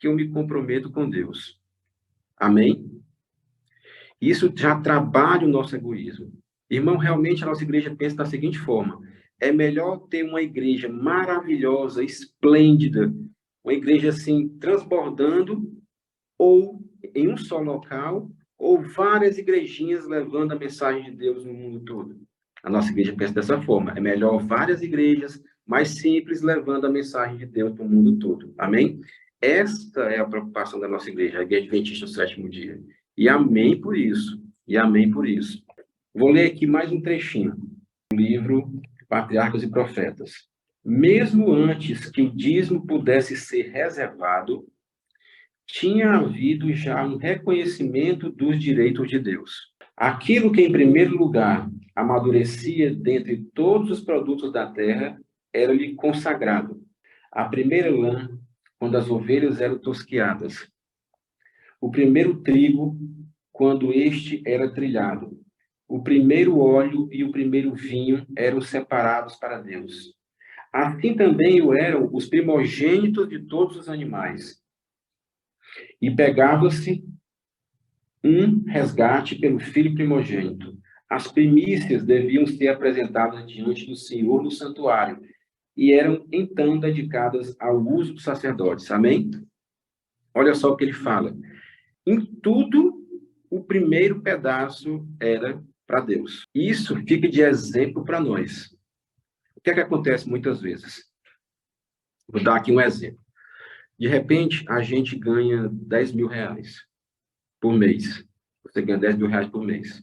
que eu me comprometo com Deus. Amém? Isso já trabalha o nosso egoísmo. Irmão, realmente a nossa igreja pensa da seguinte forma: é melhor ter uma igreja maravilhosa, esplêndida, uma igreja assim, transbordando, ou em um só local, ou várias igrejinhas levando a mensagem de Deus no mundo todo? A nossa igreja pensa dessa forma. É melhor várias igrejas mais simples levando a mensagem de Deus para o mundo todo. Amém? Esta é a preocupação da nossa igreja, a Igreja Adventista do Sétimo Dia. E amém por isso. E amém por isso. Vou ler aqui mais um trechinho do livro Patriarcas e Profetas. Mesmo antes que o dízimo pudesse ser reservado, tinha havido já um reconhecimento dos direitos de Deus. Aquilo que, em primeiro lugar, amadurecia dentre todos os produtos da terra, era-lhe consagrado. A primeira lã, quando as ovelhas eram tosquiadas. O primeiro trigo, quando este era trilhado. O primeiro óleo e o primeiro vinho eram separados para Deus. Assim também o eram os primogênitos de todos os animais. E pegava-se um resgate pelo filho primogênito. As primícias deviam ser apresentadas diante do Senhor no santuário e eram então dedicadas ao uso dos sacerdotes. Amém? Olha só o que ele fala. Em tudo, o primeiro pedaço era para Deus. Isso fica de exemplo para nós. O que é que acontece muitas vezes? Vou dar aqui um exemplo. De repente, a gente ganha 10 mil reais por mês. Você ganha 10 mil reais por mês.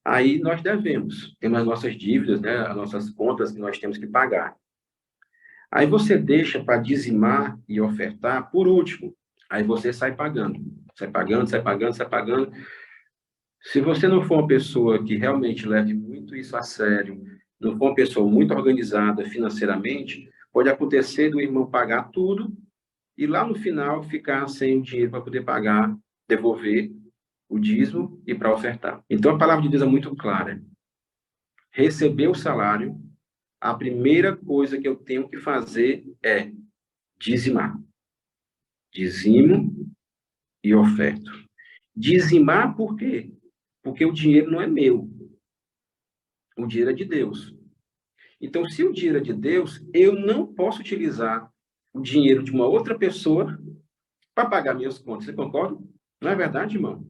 Aí nós devemos. Temos as nossas dívidas, né? As nossas contas que nós temos que pagar. Aí você deixa para dizimar e ofertar por último. Aí você sai pagando. Sai pagando, sai pagando, sai pagando. Se você não for uma pessoa que realmente leve muito isso a sério, não for uma pessoa muito organizada financeiramente, pode acontecer do irmão pagar tudo e lá no final ficar sem o dinheiro para poder pagar, devolver o dízimo e para ofertar. Então a palavra de Deus é muito clara. Receber o salário, a primeira coisa que eu tenho que fazer é dizimar. Dizimo e oferto. Dizimar por quê? Porque o dinheiro não é meu. O dinheiro é de Deus. Então, se o dinheiro é de Deus, eu não posso utilizar o dinheiro de uma outra pessoa para pagar minhas contas. Você concorda? Não é verdade, irmão?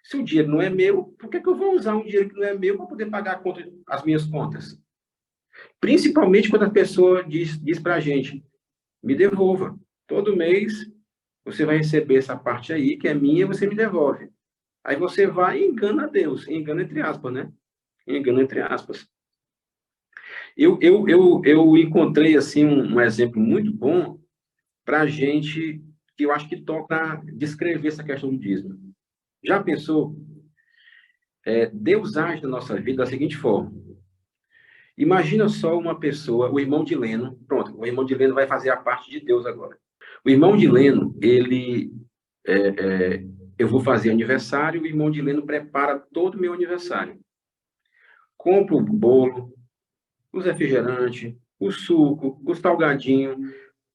Se o dinheiro não é meu, por que eu vou usar um dinheiro que não é meu para poder pagar as minhas contas? Principalmente quando a pessoa diz para a gente, me devolva. Todo mês você vai receber essa parte aí, que é minha, você me devolve. Aí você vai e engana a Deus. Engana entre aspas, né? Engana entre aspas. Eu encontrei assim um exemplo muito bom para a gente, que eu acho que toca descrever essa questão do dízimo. Já pensou? Deus age na nossa vida da seguinte forma. Imagina só uma pessoa, o irmão de Leno, pronto, o irmão de Leno vai fazer a parte de Deus agora. O irmão de Leno, eu vou fazer aniversário, o irmão de Leno prepara todo o meu aniversário. Compra o bolo, os refrigerantes, o suco, o salgadinho,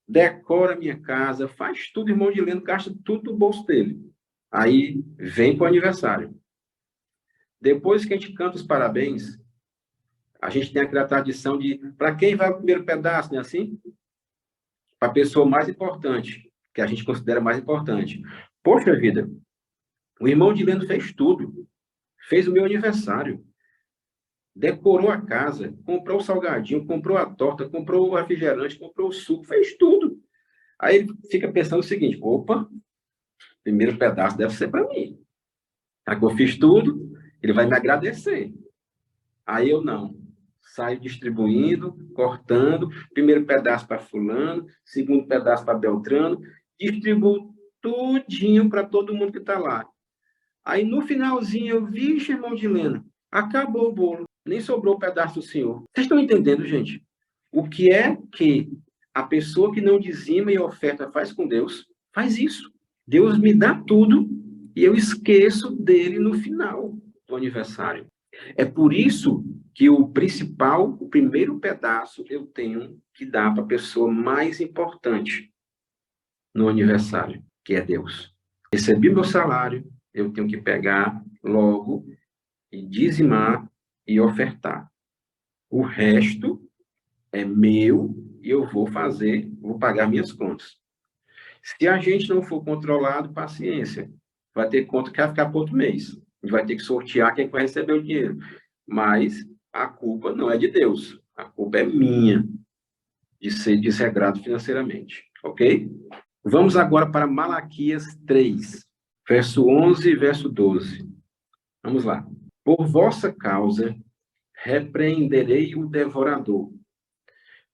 decora a minha casa, faz tudo, irmão de Leno, gasta tudo do bolso dele. Aí vem para o aniversário. Depois que a gente canta os parabéns, a gente tem aquela tradição de, para quem vai o primeiro pedaço, não é assim? Para a pessoa mais importante, que a gente considera mais importante. Poxa vida, o irmão de Leno fez tudo. Fez o meu aniversário. Decorou a casa, comprou o salgadinho, comprou a torta, comprou o refrigerante, comprou o suco, fez tudo. Aí ele fica pensando o seguinte, opa, primeiro pedaço deve ser para mim. Já que eu fiz tudo, ele vai me agradecer. Aí eu não. Saio distribuindo, cortando, primeiro pedaço para fulano, segundo pedaço para Beltrano, distribuo tudinho para todo mundo que está lá. Aí no finalzinho eu vi, irmão de Leno, acabou o bolo, nem sobrou o pedaço do senhor. Vocês estão entendendo, gente? O que é que a pessoa que não dizima e oferta faz com Deus? Faz isso. Deus me dá tudo e eu esqueço dele no final do aniversário. É por isso que o principal, o primeiro pedaço, eu tenho que dar para a pessoa mais importante no aniversário, que é Deus. Recebi meu salário, eu tenho que pegar logo e dizimar e ofertar. O resto é meu e eu vou pagar minhas contas. Se a gente não for controlado, paciência. vai ter conta que vai ficar para outro mês. A gente vai ter que sortear quem vai receber o dinheiro. Mas a culpa não é de Deus. A culpa é minha de ser desregrado financeiramente. Ok? Vamos agora para Malaquias 3, verso 11 e verso 12. Vamos lá. Por vossa causa, repreenderei o devorador,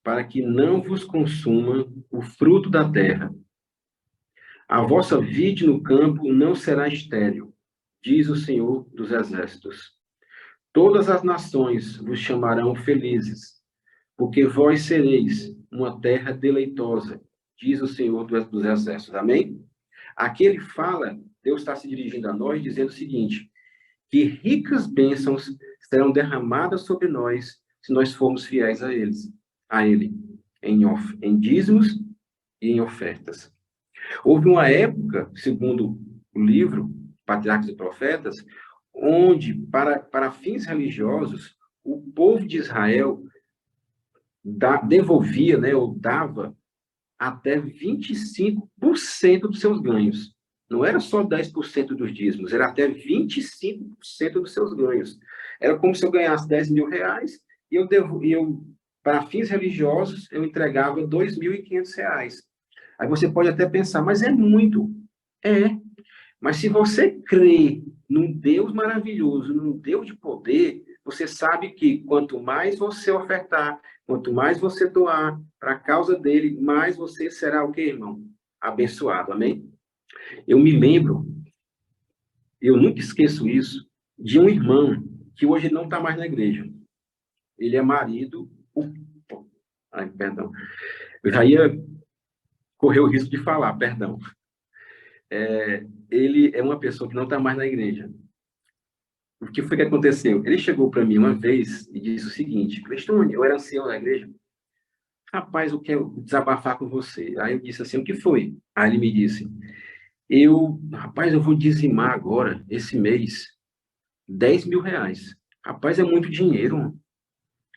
para que não vos consuma o fruto da terra. A vossa vide no campo não será estéril, diz o Senhor dos Exércitos. Todas as nações vos chamarão felizes, porque vós sereis uma terra deleitosa, diz o Senhor dos Exércitos. Amém? Aqui ele fala, Deus está se dirigindo a nós, dizendo o seguinte, que ricas bênçãos serão derramadas sobre nós, se nós formos fiéis a Ele, em dízimos e em ofertas. Houve uma época, segundo o livro Patriarcas e Profetas, onde, para fins religiosos, o povo de Israel devolvia, né, ou dava até 25% dos seus ganhos. Não era só 10% dos dízimos, era até 25% dos seus ganhos. Era como se eu ganhasse 10 mil reais e eu, para fins religiosos, eu entregava 2.500 reais. Aí você pode até pensar, mas é muito. É. Mas se você crê num Deus maravilhoso, num Deus de poder, você sabe que quanto mais você ofertar, quanto mais você doar para a causa dele, mais você será o quê, irmão? Abençoado. Amém? Eu me lembro, eu nunca esqueço isso, de um irmão que hoje não está mais na igreja. Ele é marido. Ai, perdão. Eu já ia correr o risco de falar, perdão. Ele é uma pessoa que não está mais na igreja. O que foi que aconteceu? Ele chegou para mim uma vez e disse o seguinte: Cleistone, eu era ancião da igreja. Rapaz, eu quero desabafar com você. Aí eu disse assim: o que foi? Aí ele me disse: rapaz, eu vou dizimar agora, esse mês, 10 mil reais. Rapaz, é muito dinheiro. Mano.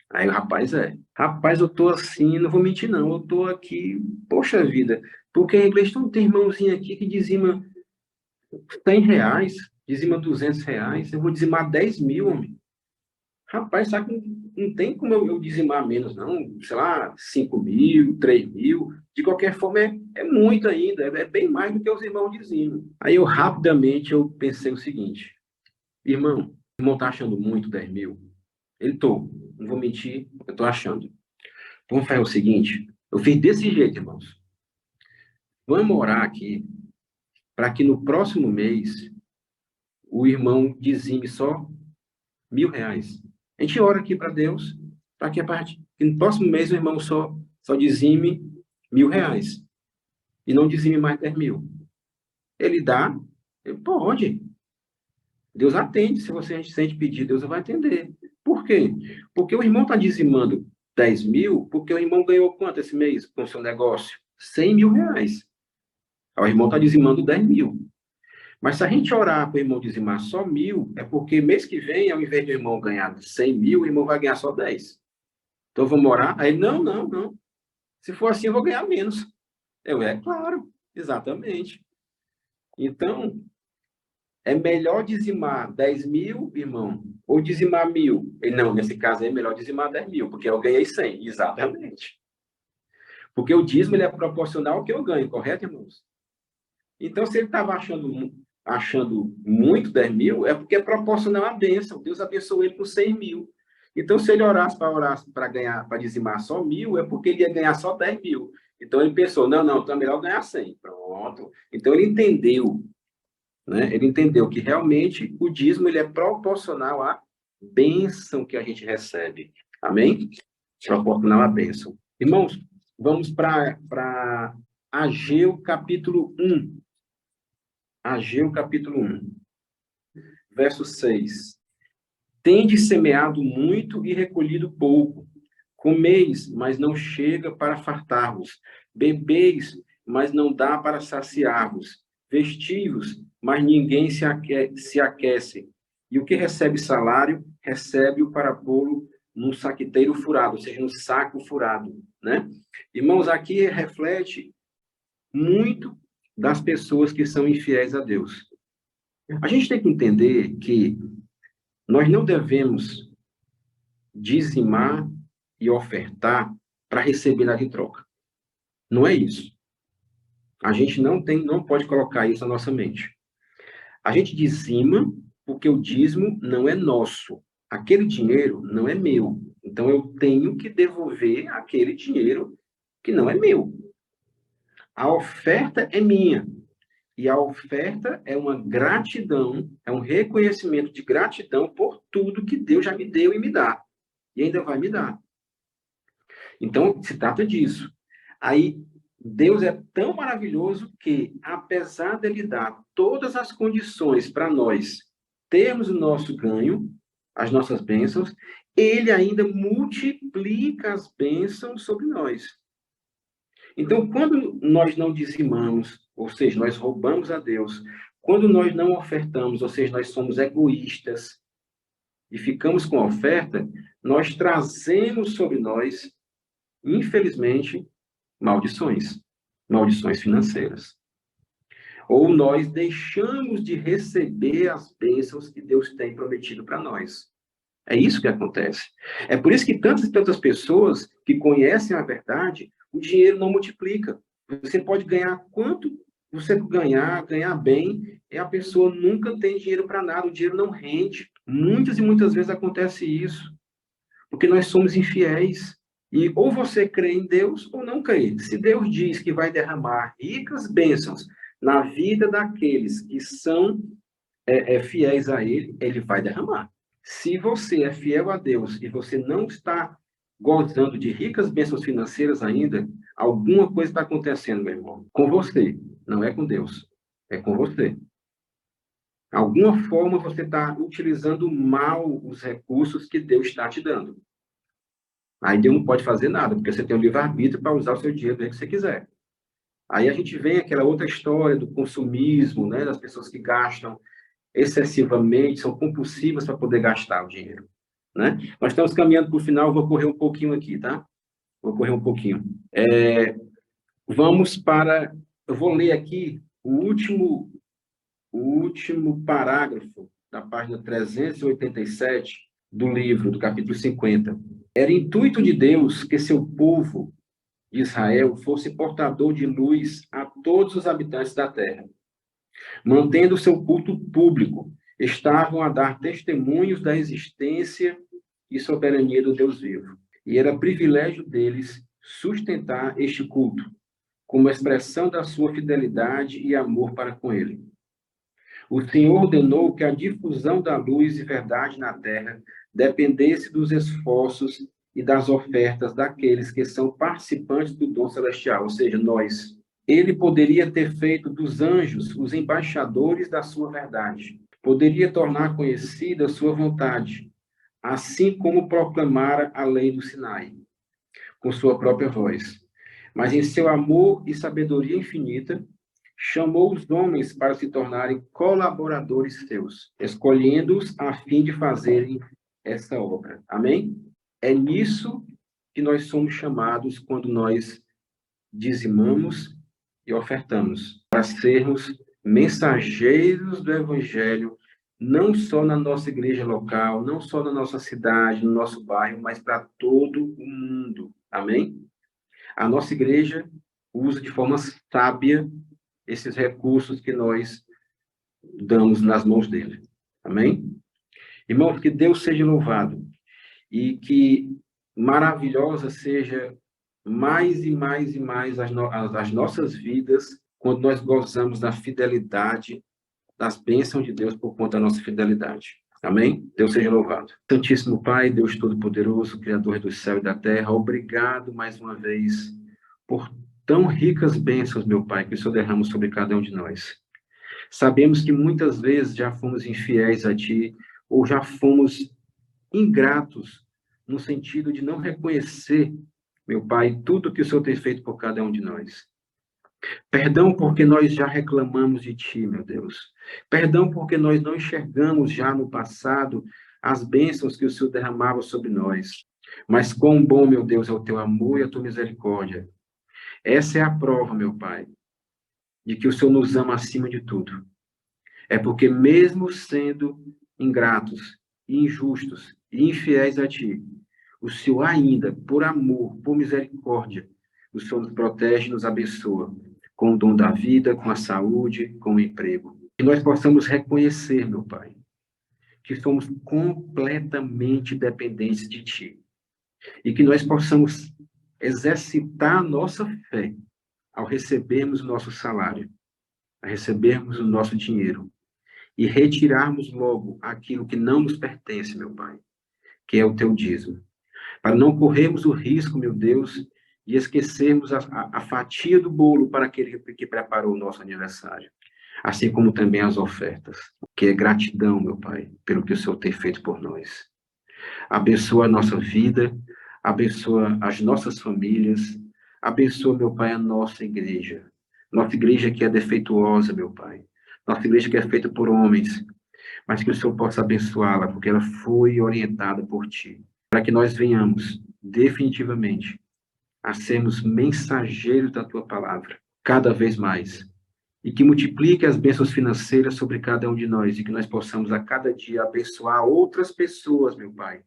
Aí, rapaz, eu tô assim, não vou mentir não, eu tô aqui, poxa vida, porque em inglês tem irmãozinho aqui que dizima 100 reais, dizima 200 reais, eu vou dizimar 10 mil, homem. Rapaz, sabe que não tem como eu dizimar menos, não, sei lá, 5 mil, 3 mil, de qualquer forma é muito ainda, é bem mais do que os irmãos dizimam. Aí rapidamente eu pensei o seguinte, irmão, o irmão tá achando muito 10 mil? Não vou mentir, eu tô achando. Vamos fazer o seguinte, eu fiz desse jeito, irmãos. Vamos orar aqui, para que no próximo mês o irmão dizime só 1.000 reais. A gente ora aqui para Deus, para que no próximo mês o irmão só dizime 1.000 reais. E não dizime mais 10 mil. Ele dá, ele pode. Deus atende, se você sente pedir, Deus vai atender. Por quê? Porque o irmão está dizimando 10 mil, porque o irmão ganhou quanto esse mês com o seu negócio? 100 mil reais. O irmão está dizimando 10 mil. Mas se a gente orar para o irmão dizimar só 1.000, é porque mês que vem, ao invés do irmão ganhar 100 mil, o irmão vai ganhar só 10. Então vamos orar? Aí ele, não. Se for assim, eu vou ganhar menos. Claro, exatamente. Então, é melhor dizimar 10 mil, irmão, ou dizimar 1.000? Ele, não, nesse caso é melhor dizimar 10 mil, porque eu ganhei 100. Exatamente. Porque o dízimo ele é proporcional ao que eu ganho, correto, irmãos? Então, se ele estava achando muito 10 mil, é porque é proporcional à bênção. Deus abençoou ele com 100 mil. Então, se ele orasse para ganhar, para dizimar só 1.000, é porque ele ia ganhar só 10 mil. Então, ele pensou, não, então é melhor ganhar 100. Pronto. Então, ele entendeu, né? Ele entendeu que realmente o dízimo ele é proporcional à bênção que a gente recebe. Amém? Proporcional à bênção. Irmãos, vamos para Ageu, capítulo 1. Ageu, capítulo 1, verso 6. Tendes semeado muito e recolhido pouco. Comeis, mas não chega para fartar-vos. Bebeis, mas não dá para saciar-vos. Vestivos, mas ninguém se aquece. E o que recebe salário, recebe-o para pô-lo num saqueteiro furado, ou seja, num saco furado, né? Irmãos, aqui reflete muito das pessoas que são infiéis a Deus. A gente tem que entender que nós não devemos dizimar e ofertar para receber nada em troca. Não é isso. A gente não pode colocar isso na nossa mente. A gente dizima porque o dízimo não é nosso. Aquele dinheiro não é meu. Então eu tenho que devolver aquele dinheiro que não é meu. A oferta é minha. E a oferta é uma gratidão, é um reconhecimento de gratidão por tudo que Deus já me deu e me dá. E ainda vai me dar. Então, se trata disso. Aí, Deus é tão maravilhoso que, apesar dele dar todas as condições para nós termos o nosso ganho, as nossas bênçãos, ele ainda multiplica as bênçãos sobre nós. Então, quando nós não dizimamos, ou seja, nós roubamos a Deus, quando nós não ofertamos, ou seja, nós somos egoístas e ficamos com a oferta, nós trazemos sobre nós, infelizmente, maldições, maldições financeiras. Ou nós deixamos de receber as bênçãos que Deus tem prometido para nós. É isso que acontece. É por isso que tantas e tantas pessoas que conhecem a verdade, o dinheiro não multiplica. Você pode ganhar quanto você ganhar bem, e a pessoa nunca tem dinheiro para nada, o dinheiro não rende. Muitas e muitas vezes acontece isso, porque nós somos infiéis. E ou você crê em Deus ou não crê. Se Deus diz que vai derramar ricas bênçãos na vida daqueles que são fiéis a Ele, Ele vai derramar. Se você é fiel a Deus e você não está gozando de ricas bênçãos financeiras ainda, alguma coisa está acontecendo, meu irmão. Com você, não é com Deus. É com você. Alguma forma você está utilizando mal os recursos que Deus está te dando. Aí Deus não pode fazer nada, porque você tem o livre-arbítrio para usar o seu dinheiro do jeito que você quiser. Aí a gente vem aquela outra história do consumismo, né, das pessoas que gastam excessivamente, são compulsivas para poder gastar o dinheiro, né? Nós estamos caminhando para o final, vou correr um pouquinho aqui, tá? Vou correr um pouquinho. Vamos para... Eu vou ler aqui o último parágrafo da página 387 do livro, do capítulo 50. Era intuito de Deus que seu povo de Israel fosse portador de luz a todos os habitantes da terra. Mantendo seu culto público, estavam a dar testemunhos da existência e soberania do Deus vivo. E era privilégio deles sustentar este culto, como expressão da sua fidelidade e amor para com ele. O Senhor ordenou que a difusão da luz e verdade na terra dependesse dos esforços e das ofertas daqueles que são participantes do dom celestial, ou seja, nós. Ele poderia ter feito dos anjos os embaixadores da sua verdade. Poderia tornar conhecida a sua vontade, assim como proclamara a lei do Sinai, com sua própria voz. Mas em seu amor e sabedoria infinita, chamou os homens para se tornarem colaboradores seus, escolhendo-os a fim de fazerem essa obra. Amém? É nisso que nós somos chamados quando nós dizimamos e ofertamos, para sermos mensageiros do Evangelho, não só na nossa igreja local, não só na nossa cidade, no nosso bairro, mas para todo o mundo. Amém? A nossa igreja usa de forma sábia esses recursos que nós damos nas mãos dele. Amém? Irmãos, que Deus seja louvado e que maravilhosa seja mais e mais e mais as nossas vidas quando nós gozamos da fidelidade, das bênçãos de Deus por conta da nossa fidelidade. Amém? Deus seja louvado. Santíssimo Pai, Deus Todo-Poderoso, Criador do céu e da terra, obrigado mais uma vez por tão ricas bênçãos, meu Pai, que o Senhor derrama sobre cada um de nós. Sabemos que muitas vezes já fomos infiéis a Ti, ou já fomos ingratos, no sentido de não reconhecer, meu Pai, tudo que o Senhor tem feito por cada um de nós. Perdão porque nós já reclamamos de Ti, meu Deus. Perdão porque nós não enxergamos já no passado as bênçãos que o Senhor derramava sobre nós. Mas quão bom, meu Deus, é o Teu amor e a Tua misericórdia. Essa é a prova, meu Pai, de que o Senhor nos ama acima de tudo. É porque mesmo sendo ingratos, injustos e infiéis a ti, o Senhor ainda, por amor, por misericórdia, o Senhor nos protege e nos abençoa com o dom da vida, com a saúde, com o emprego. Que nós possamos reconhecer, meu Pai, que somos completamente dependentes de Ti. E que nós possamos exercitar a nossa fé ao recebermos o nosso salário, a recebermos o nosso dinheiro e retirarmos logo aquilo que não nos pertence, meu Pai, que é o Teu dízimo. Para não corrermos o risco, meu Deus, de esquecermos a fatia do bolo para aquele que preparou o nosso aniversário. Assim como também as ofertas, que é gratidão, meu Pai, pelo que o Senhor tem feito por nós. Abençoa a nossa vida, abençoa as nossas famílias, abençoa, meu Pai, a nossa igreja. Nossa igreja que é defeituosa, meu Pai. Nossa igreja que é feita por homens, mas que o Senhor possa abençoá-la, porque ela foi orientada por Ti. Para que nós venhamos, definitivamente, a sermos mensageiros da Tua palavra, cada vez mais. E que multiplique as bênçãos financeiras sobre cada um de nós, e que nós possamos a cada dia abençoar outras pessoas, meu Pai,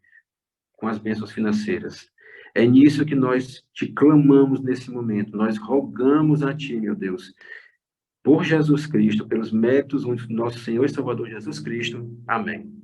com as bênçãos financeiras. É nisso que nós te clamamos nesse momento. Nós rogamos a Ti, meu Deus, por Jesus Cristo, pelos méritos do nosso Senhor e Salvador Jesus Cristo. Amém.